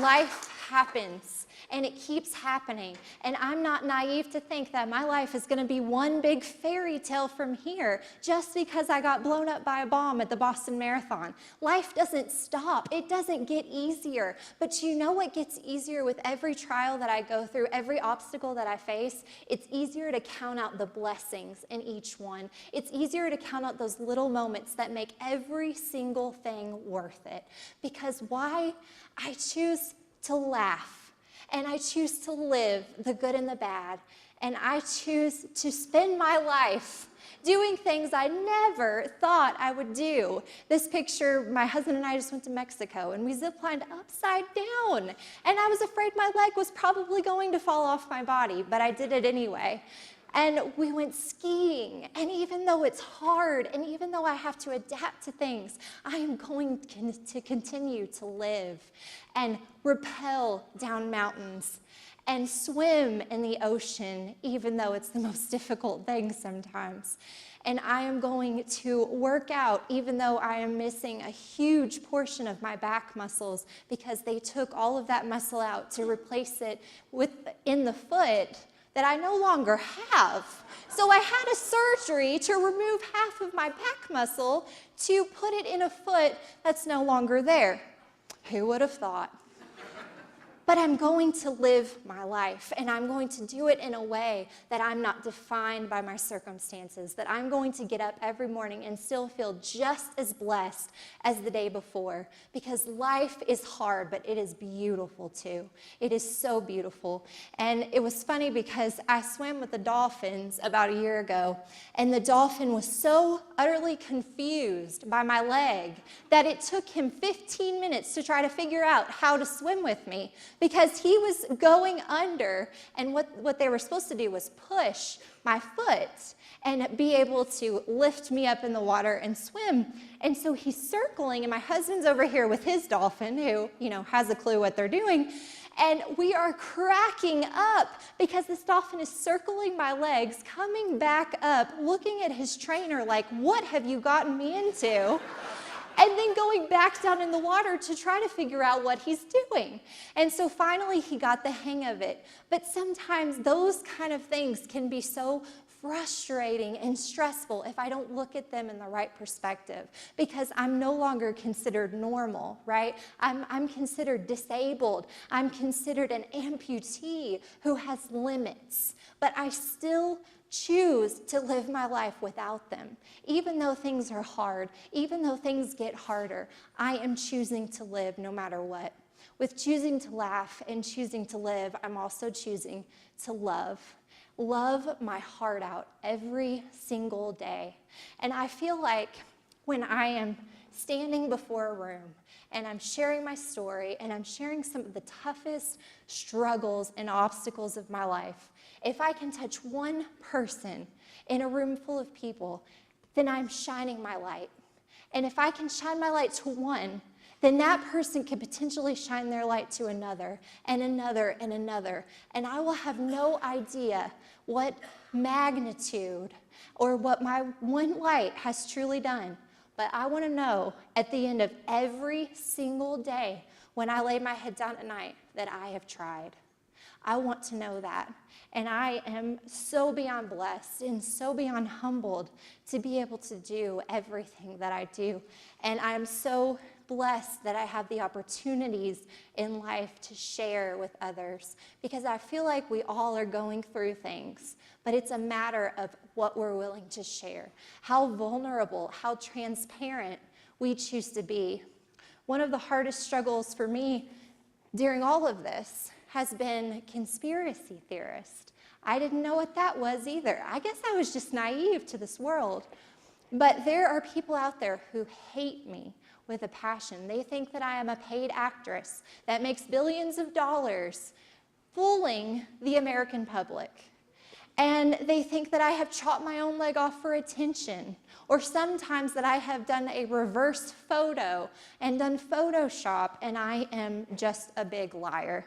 Life happens, and it keeps happening. And I'm not naive to think that my life is going to be one big fairy tale from here just because I got blown up by a bomb at the Boston Marathon. Life doesn't stop. It doesn't get easier. But you know what gets easier with every trial that I go through, every obstacle that I face? It's easier to count out the blessings in each one. It's easier to count out those little moments that make every single thing worth it. Because why? I choose to laugh, and I choose to live the good and the bad, and I choose to spend my life doing things I never thought I would do. This picture, my husband and I just went to Mexico, and we ziplined upside down, and I was afraid my leg was probably going to fall off my body, but I did it anyway. And we went skiing, and even though it's hard, and even though I have to adapt to things, I am going to continue to live and rappel down mountains and swim in the ocean, even though it's the most difficult thing sometimes. And I am going to work out, even though I am missing a huge portion of my back muscles, because they took all of that muscle out to replace it in the foot that I no longer have. So I had a surgery to remove half of my back muscle to put it in a foot that's no longer there. Who would have thought? But I'm going to live my life, and I'm going to do it in a way that I'm not defined by my circumstances, that I'm going to get up every morning and still feel just as blessed as the day before, because life is hard, but it is beautiful too. It is so beautiful. And it was funny because I swam with the dolphins about a year ago, and the dolphin was so utterly confused by my leg that it took him 15 minutes to try to figure out how to swim with me. because he was going under, and what they were supposed to do was push my foot and be able to lift me up in the water and swim. And so he's circling, and my husband's over here with his dolphin, who, has a clue what they're doing. And we are cracking up because this dolphin is circling my legs, coming back up, looking at his trainer like, what have you gotten me into? And then going back down in the water to try to figure out what he's doing. And so finally he got the hang of it. But sometimes those kind of things can be so frustrating and stressful if I don't look at them in the right perspective, because I'm no longer considered normal, right? I'm considered disabled. I'm considered an amputee who has limits, but I still choose to live my life without them. Even though things are hard, even though things get harder, I am choosing to live no matter what. With choosing to laugh and choosing to live, I'm also choosing to love. Love my heart out every single day. And I feel like when I am standing before a room and I'm sharing my story and I'm sharing some of the toughest struggles and obstacles of my life, if I can touch one person in a room full of people, then I'm shining my light. And if I can shine my light to one, then that person can potentially shine their light to another and another and another. And I will have no idea what magnitude or what my one light has truly done. But I want to know at the end of every single day when I lay my head down at night that I have tried. I want to know that. And I am so beyond blessed and so beyond humbled to be able to do everything that I do. And I'm so blessed that I have the opportunities in life to share with others, because I feel like we all are going through things, but it's a matter of what we're willing to share, how vulnerable, how transparent we choose to be. One of the hardest struggles for me during all of this has been conspiracy theorist. I didn't know what that was either. I guess I was just naive to this world. But there are people out there who hate me with a passion. They think that I am a paid actress that makes billions of dollars fooling the American public. And they think that I have chopped my own leg off for attention, or sometimes that I have done a reverse photo and done Photoshop, and I am just a big liar.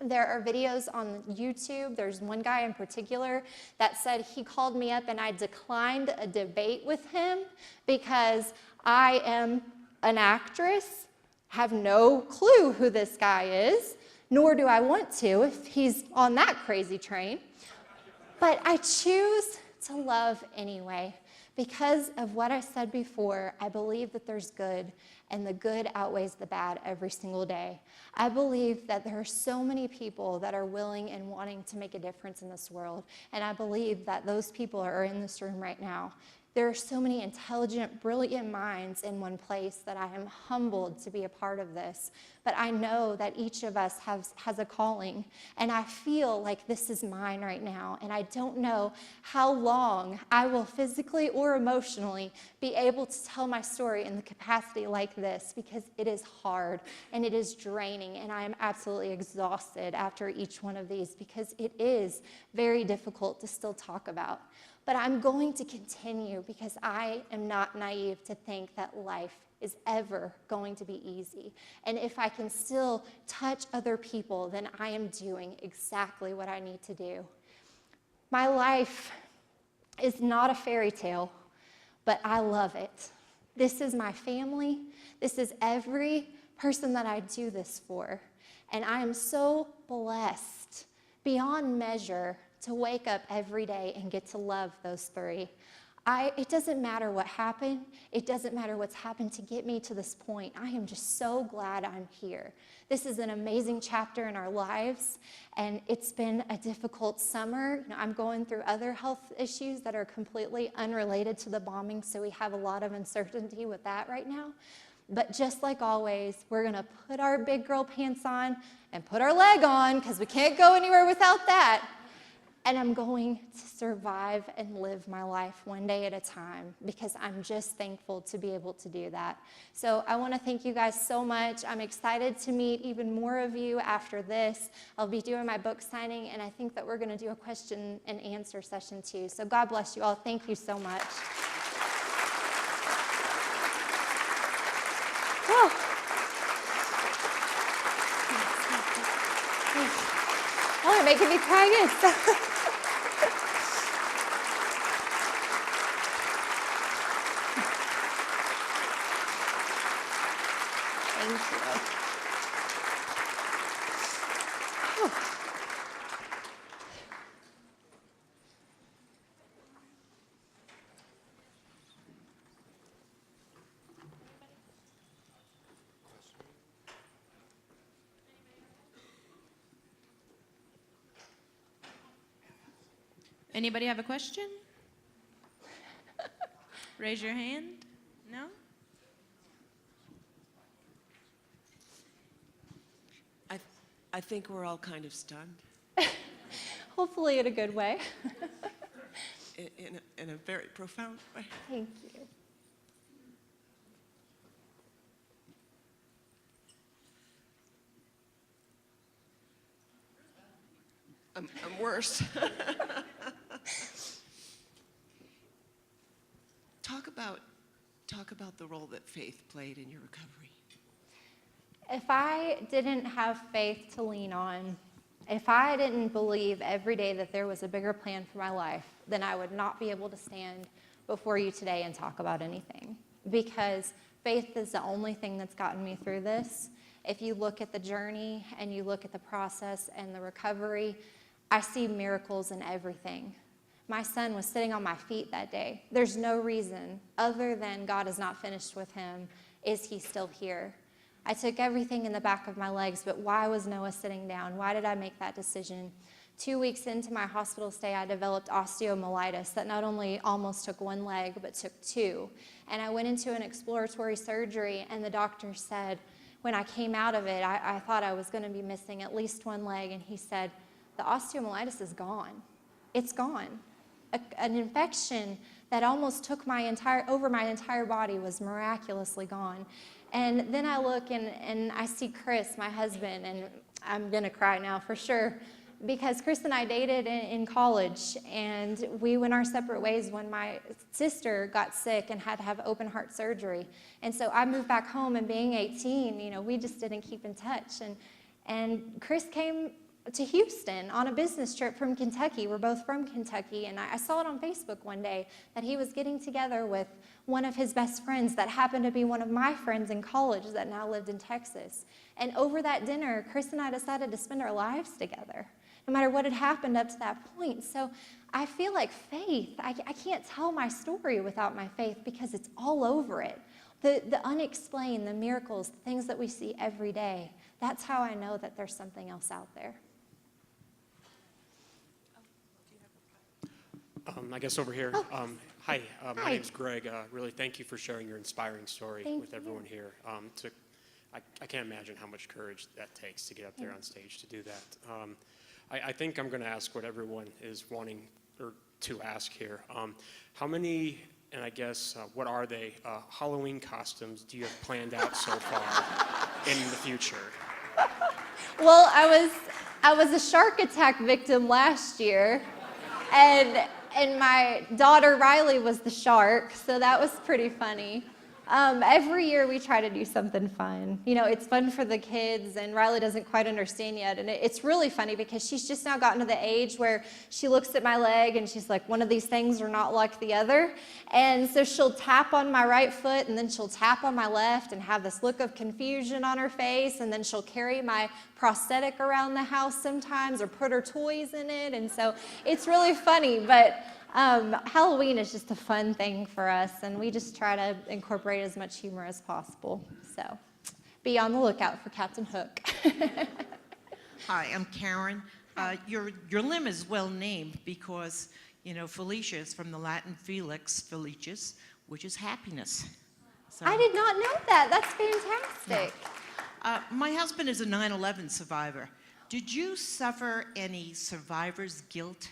There are videos on YouTube. There's one guy in particular that said he called me up and I declined a debate with him because I am an actress, have no clue who this guy is, nor do I want to if he's on that crazy train. But I choose to love anyway. Because of what I said before, I believe that there's good, and the good outweighs the bad every single day. I believe that there are so many people that are willing and wanting to make a difference in this world, and I believe that those people are in this room right now. There are so many intelligent, brilliant minds in one place that I am humbled to be a part of this. But I know that each of us has a calling, and I feel like this is mine right now, and I don't know how long I will physically or emotionally be able to tell my story in the capacity like this, because it is hard and it is draining, and I am absolutely exhausted after each one of these because it is very difficult to still talk about. But I'm going to continue because I am not naive to think that life is ever going to be easy. And if I can still touch other people, then I am doing exactly what I need to do. My life is not a fairy tale, but I love it. This is my family. This is every person that I do this for. And I am so blessed beyond measure to wake up every day and get to love those three. It doesn't matter what happened. It doesn't matter what's happened to get me to this point. I am just so glad I'm here. This is an amazing chapter in our lives, and it's been a difficult summer. I'm going through other health issues that are completely unrelated to the bombing, so we have a lot of uncertainty with that right now. But just like always, we're gonna put our big girl pants on and put our leg on, because we can't go anywhere without that. And I'm going to survive and live my life one day at a time because I'm just thankful to be able to do that. So I want to thank you guys so much. I'm excited to meet even more of you after this. I'll be doing my book signing, and I think that we're going to do a question and answer session too. So God bless you all. Thank you so much. Whew. Oh, you're making me cry again. Thank you. Whew. Anybody have a question? Raise your hand. No? I think we're all kind of stunned Hopefully in a good way. in a very profound way. Thank you. I'm worse. Talk about the role that faith played in your recovery. If I didn't have faith to lean on, if I didn't believe every day that there was a bigger plan for my life, then I would not be able to stand before you today and talk about anything. Because faith is the only thing that's gotten me through this. If you look at the journey and you look at the process and the recovery, I see miracles in everything. My son was sitting on my feet that day. There's no reason other than God is not finished with him. Is he still here? I took everything in the back of my legs, but why was Noah sitting down? Why did I make that decision? 2 weeks into my hospital stay, I developed osteomyelitis that not only almost took one leg, but took two. And I went into an exploratory surgery, and the doctor said, when I came out of it, I thought I was going to be missing at least one leg, and he said, the osteomyelitis is gone. It's gone. An infection that almost took over my entire body was miraculously gone. And then I look and I see Chris, my husband, and I'm gonna cry now for sure, because Chris and I dated in college, and we went our separate ways when my sister got sick and had to have open heart surgery. And so I moved back home, and being 18, we just didn't keep in touch. And Chris came to Houston on a business trip from Kentucky. We're both from Kentucky, and I saw it on Facebook one day that he was getting together with one of his best friends that happened to be one of my friends in college that now lived in Texas. And over that dinner, Chris and I decided to spend our lives together, no matter what had happened up to that point. So I feel like faith, I can't tell my story without my faith because it's all over it. The unexplained, the miracles, the things that we see every day. That's how I know that there's something else out there. I guess over here. Oh. Hi, my Hi. name's Greg. Really, thank you for sharing your inspiring story Thank with you. everyone here. I can't imagine how much courage that takes to get up there on stage to do that. I think I'm going to ask what everyone is wanting or to ask here. How many, and I guess what are they, Halloween costumes do you have planned out so far in the future? Well, I was a shark attack victim last year, and my daughter Riley was the shark, so that was pretty funny. Every year we try to do something fun. It's fun for the kids, and Riley doesn't quite understand yet. And it's really funny because she's just now gotten to the age where she looks at my leg and she's like, one of these things are not like the other. And so she'll tap on my right foot, and then she'll tap on my left and have this look of confusion on her face. And then she'll carry my prosthetic around the house sometimes or put her toys in it. And so it's really funny, but Halloween is just a fun thing for us, and we just try to incorporate as much humor as possible. So be on the lookout for Captain Hook. Hi, I'm Karen. Your limb is well named because, Felicia is from the Latin Felix, Felicius, which is happiness. So, I did not know that. That's fantastic. my husband is a 9/11 survivor. Did you suffer any survivor's guilt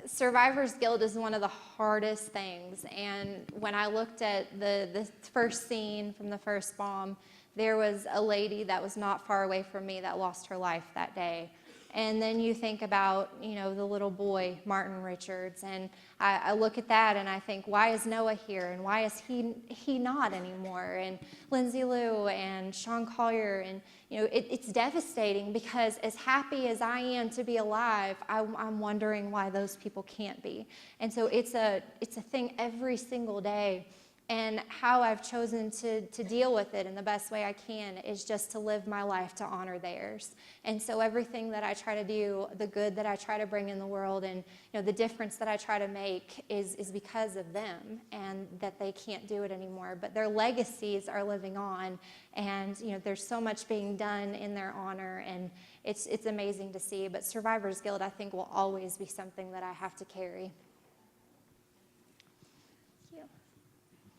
Survivor's guilt is one of the hardest things, and when I looked at the first scene from the first bomb, there was a lady that was not far away from me that lost her life that day. And then you think about, you know, the little boy, Martin Richards, and I look at that and I think, why is Noah here, and why is he not anymore? And Lindsay Lou and Sean Collier, and you know, it's devastating, because as happy as I am to be alive, I'm wondering why those people can't be. And so it's a thing every single day. And how I've chosen to deal with it in the best way I can is just to live my life to honor theirs. And so everything that I try to do, the good that I try to bring in the world, and you know, the difference that I try to make is because of them, and that they can't do it anymore. But their legacies are living on, and you know, there's so much being done in their honor, and it's amazing to see. But survivor's guilt, I think, will always be something that I have to carry.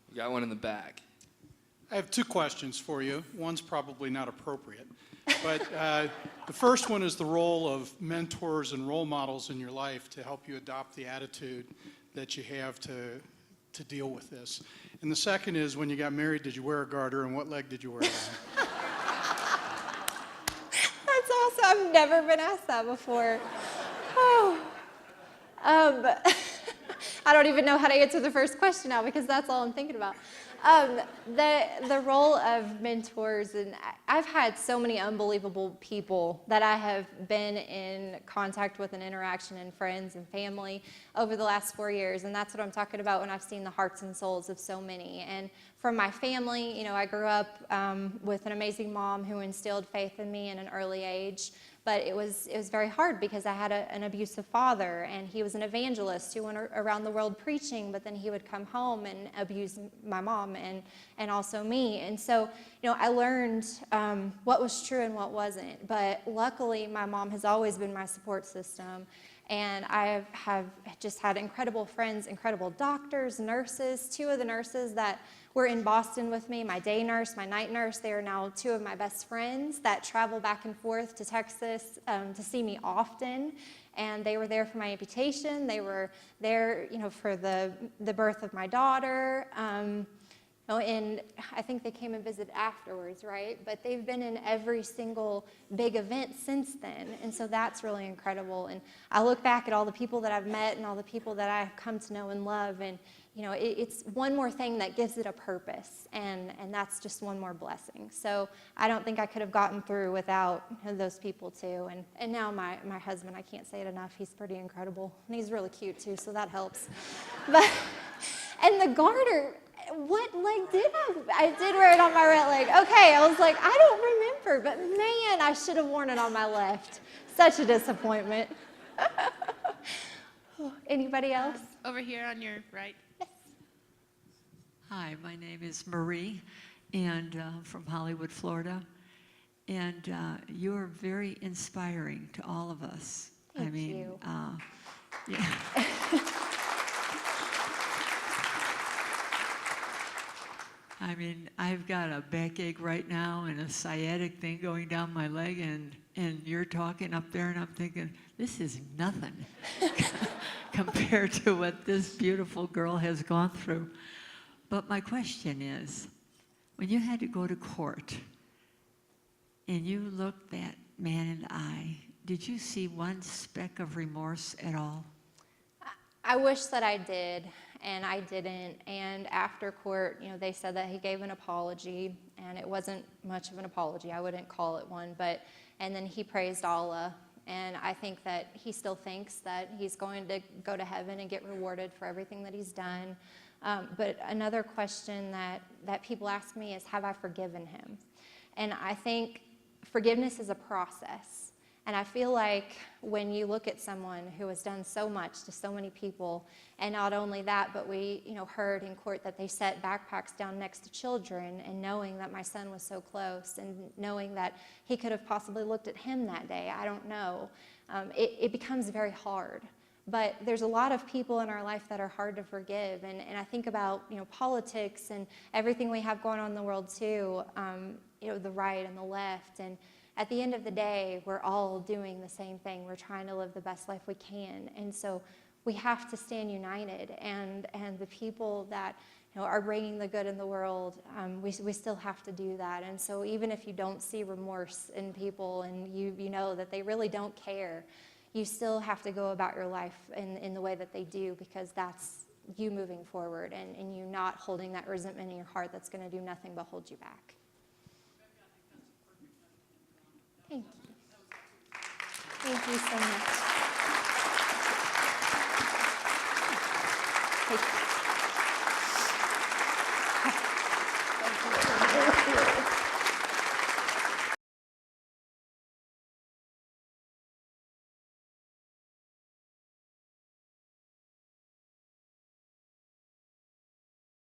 We got one in the back. I have two questions for you. One's probably not appropriate. But the first one is the role of mentors and role models in your life to help you adopt the attitude that you have to deal with this. And the second is, when you got married, did you wear a garter, and what leg did you wear it on? That's awesome. I've never been asked that before. Oh. I don't even know how to answer the first question now, because that's all I'm thinking about. The role of mentors, and I've had so many unbelievable people that I have been in contact with and interaction, and friends and family over the last 4 years, and that's what I'm talking about when I've seen the hearts and souls of so many. And from my family, you know, I grew up with an amazing mom who instilled faith in me in an early age. But it was very hard, because I had an abusive father, and he was an evangelist who went around the world preaching, but then he would come home and abuse my mom and also me. And so, you know, I learned what was true and what wasn't. But luckily, my mom has always been my support system. And I have just had incredible friends, incredible doctors, nurses. Two of the nurses that were in Boston with me, my day nurse, my night nurse, they are now two of my best friends that travel back and forth to Texas to see me often. And they were there for my amputation. They were there, you know, for the birth of my daughter. And I think they came and visited afterwards, right? But they've been in every single big event since then. And so that's really incredible. And I look back at all the people that I've met and all the people that I've come to know and love. And, you know, it's one more thing that gives it a purpose. And that's just one more blessing. So I don't think I could have gotten through without those people too. And now my husband, I can't say it enough, he's pretty incredible. And he's really cute too, so that helps. But, and the garter, what leg did I did wear it on my right leg. Okay, I was like, I don't remember, but man, I should have worn it on my left. Such a disappointment. Anybody else? Over here on your right. Yes. Hi, my name is Marie, and from Hollywood, Florida. And you're very inspiring to all of us. Thank I mean, you. Yeah. I mean, I've got a backache right now and a sciatic thing going down my leg, and you're talking up there, and I'm thinking, this is nothing compared to what this beautiful girl has gone through. But my question is, when you had to go to court and you looked that man in the eye, did you see one speck of remorse at all? I wish that I did, and I didn't. And after court, you know, they said that he gave an apology, and it wasn't much of an apology. I wouldn't call it one, and then he praised Allah. And I think that he still thinks that he's going to go to heaven and get rewarded for everything that he's done. But another question that people ask me is, have I forgiven him? And I think forgiveness is a process. And I feel like when you look at someone who has done so much to so many people, and not only that, but we, you know, heard in court that they set backpacks down next to children, and knowing that my son was so close, and knowing that he could have possibly looked at him that day, I don't know. It becomes very hard. But there's a lot of people in our life that are hard to forgive, and I think about, you know, politics and everything we have going on in the world too, you know, the right and the left, and at the end of the day, we're all doing the same thing. We're trying to live the best life we can. And so we have to stand united, and the people that are bringing the good in the world, we still have to do that. And so even if you don't see remorse in people and you know that they really don't care, you still have to go about your life in the way that they do, because that's you moving forward and you not holding that resentment in your heart that's going to do nothing but hold you back. Thank you. Thank you so much.